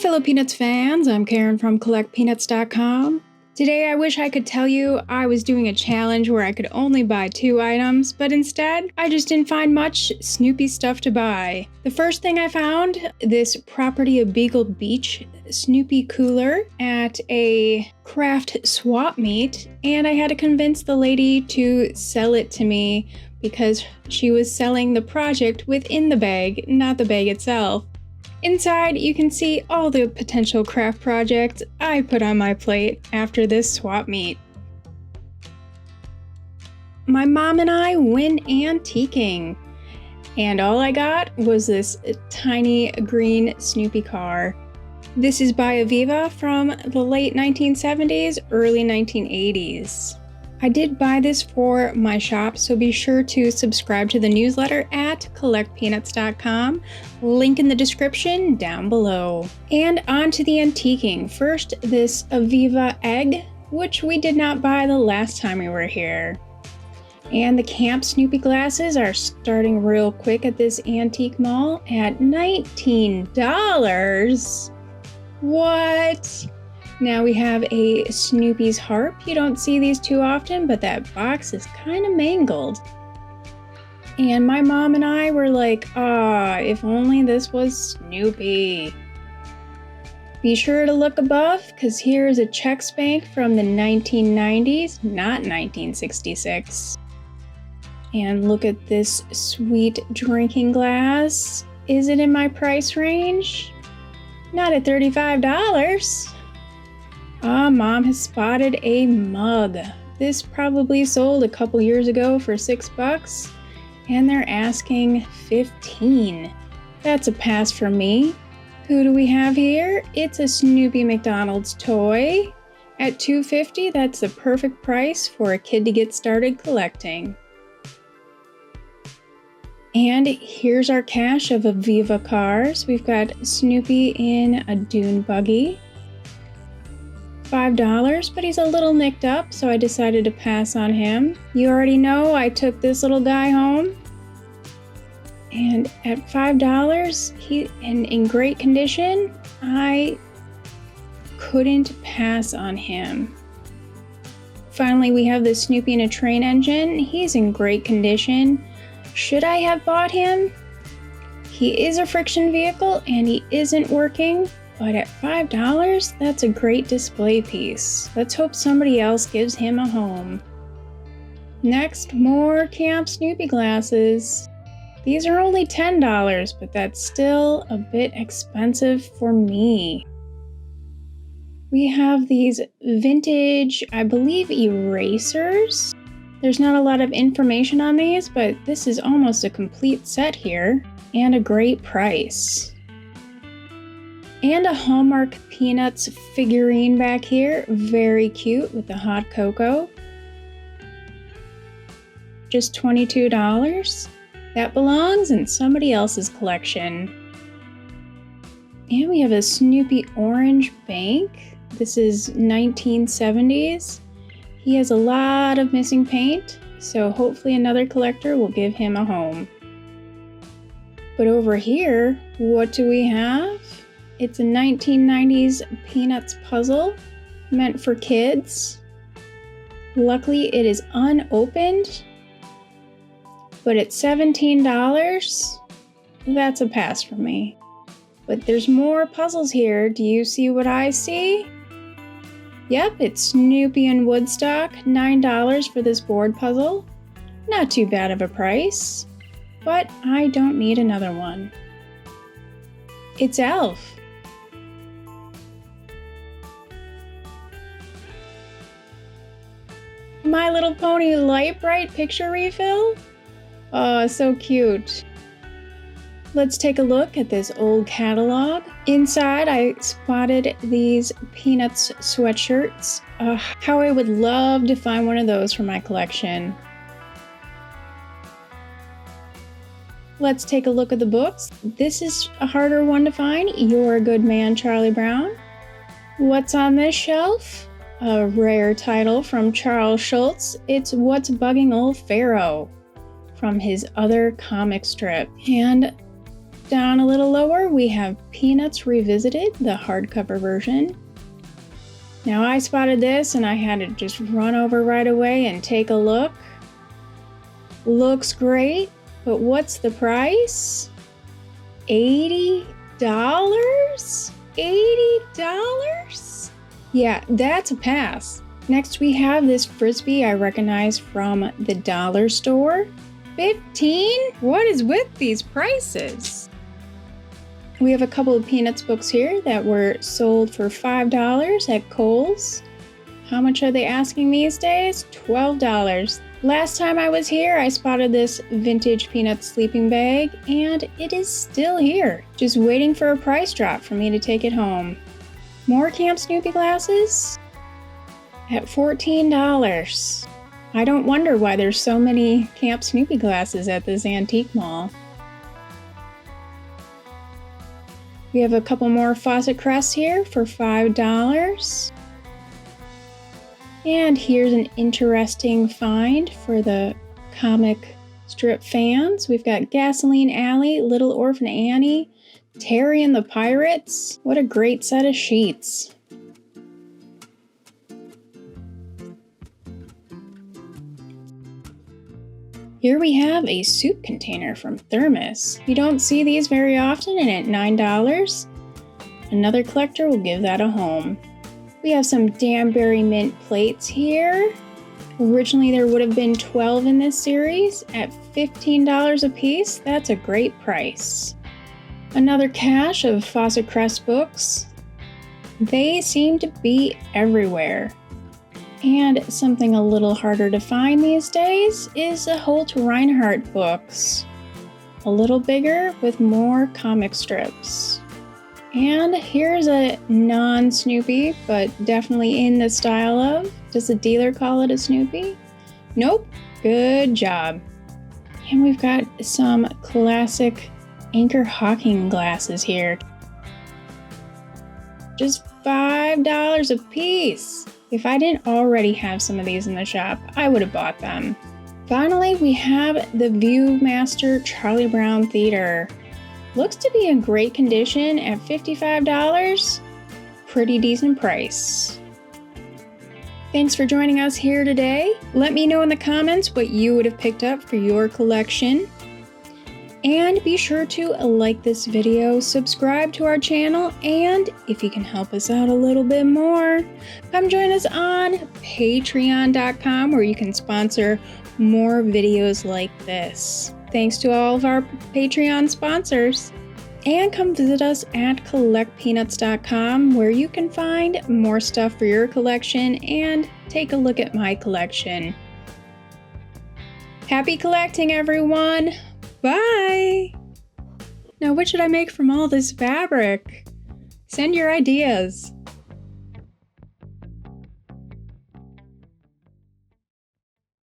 fellow Peanuts fans, I'm Karen from CollectPeanuts.com. Today I wish I could tell you I was doing a challenge where I could only buy 2 items, but instead I just didn't find much Snoopy stuff to buy. The first thing I found, this Property of Beagle Beach Snoopy cooler at a craft swap meet, and I had to convince the lady to sell it to me because she was selling the project within the bag, not the bag itself. Inside, you can see all the potential craft projects I put on my plate after this swap meet. My mom and I went antiquing, and all I got was this tiny green Snoopy car. This is by Aviva from the late 1970s, early 1980s. I did buy this for my shop, so be sure to subscribe to the newsletter at CollectPeanuts.com, link in the description down below. And on to the antiquing. First, this Aviva egg, which we did not buy the last time we were here. And the Camp Snoopy glasses are starting real quick at this antique mall at $19. What? Now we have a Snoopy's harp. You don't see these too often, but that box is kind of mangled. And my mom and I were like, if only this was Snoopy. Be sure to look above, because here is a Chex Bank from the 1990s, not 1966. And look at this sweet drinking glass. Is it in my price range? Not at $35. Mom has spotted a mug. This probably sold a couple years ago for $6, and they're asking $15. That's a pass for me. Who do we have here? It's a Snoopy McDonald's toy. At $2.50, that's the perfect price for a kid to get started collecting. And here's our cache of Aviva cars. We've got Snoopy in a dune buggy. $5, but he's a little nicked up, so I decided to pass on him. You already know I took this little guy home. And at $5, he in great condition, I couldn't pass on him. Finally, we have the Snoopy in a train engine. He's in great condition. Should I have bought him? He is a friction vehicle and he isn't working. But at $5, that's a great display piece. Let's hope somebody else gives him a home. Next, more Camp Snoopy glasses. These are only $10, but that's still a bit expensive for me. We have these vintage, I believe, erasers. There's not a lot of information on these, but this is almost a complete set here, and a great price. And a Hallmark Peanuts figurine back here. Very cute with the hot cocoa. Just $22. That belongs in somebody else's collection. And we have a Snoopy orange bank. This is 1970s. He has a lot of missing paint, so hopefully another collector will give him a home. But over here, what do we have? It's a 1990s Peanuts puzzle meant for kids. Luckily, it is unopened, but at $17, that's a pass for me. But there's more puzzles here. Do you see what I see? Yep, it's Snoopy and Woodstock, $9 for this board puzzle. Not too bad of a price, but I don't need another one. It's Elf. My Little Pony Light Bright picture refill? Oh, so cute. Let's take a look at this old catalog. Inside, I spotted these Peanuts sweatshirts. How I would love to find one of those for my collection. Let's take a look at the books. This is a harder one to find. You're a Good Man, Charlie Brown. What's on this shelf? A rare title from Charles Schulz. It's What's Bugging Old Pharaoh from his other comic strip. And down a little lower, we have Peanuts Revisited, the hardcover version. Now I spotted this and I had to just run over right away and take a look. Looks great, but what's the price? $80? $80? Yeah, that's a pass. Next we have this Frisbee I recognize from the dollar store. $15? What is with these prices? We have a couple of Peanuts books here that were sold for $5 at Kohl's. How much are they asking these days? $12. Last time I was here, I spotted this vintage Peanuts sleeping bag, and it is still here, just waiting for a price drop for me to take it home. More Camp Snoopy glasses at $14. I don't wonder why there's so many Camp Snoopy glasses at this antique mall. We have a couple more faucet crests here for $5. And here's an interesting find for the comic strip fans. We've got Gasoline Alley, Little Orphan Annie, Terry and the Pirates. What a great set of sheets. Here we have a soup container from Thermos. You don't see these very often, and at $9, another collector will give that a home. We have some Danbury mint plates here. Originally there would have been 12 in this series. At $15 a piece, that's a great price. Another cache of Fawcett Crest books. They seem to be everywhere. And something a little harder to find these days is the Holt Reinhardt books. A little bigger with more comic strips. And here's a non-Snoopy, but definitely in the style of. Does the dealer call it a Snoopy? Nope. Good job. And we've got some classic Anchor Hawking glasses here. Just $5 a piece. If I didn't already have some of these in the shop, I would have bought them. Finally, we have the Viewmaster Charlie Brown Theater. Looks to be in great condition at $55. Pretty decent price. Thanks for joining us here today. Let me know in the comments what you would have picked up for your collection. And be sure to like this video, subscribe to our channel, and if you can help us out a little bit more, come join us on Patreon.com where you can sponsor more videos like this. Thanks to all of our Patreon sponsors. And come visit us at CollectPeanuts.com where you can find more stuff for your collection and take a look at my collection. Happy collecting, everyone! Bye! Now what should I make from all this fabric? Send your ideas.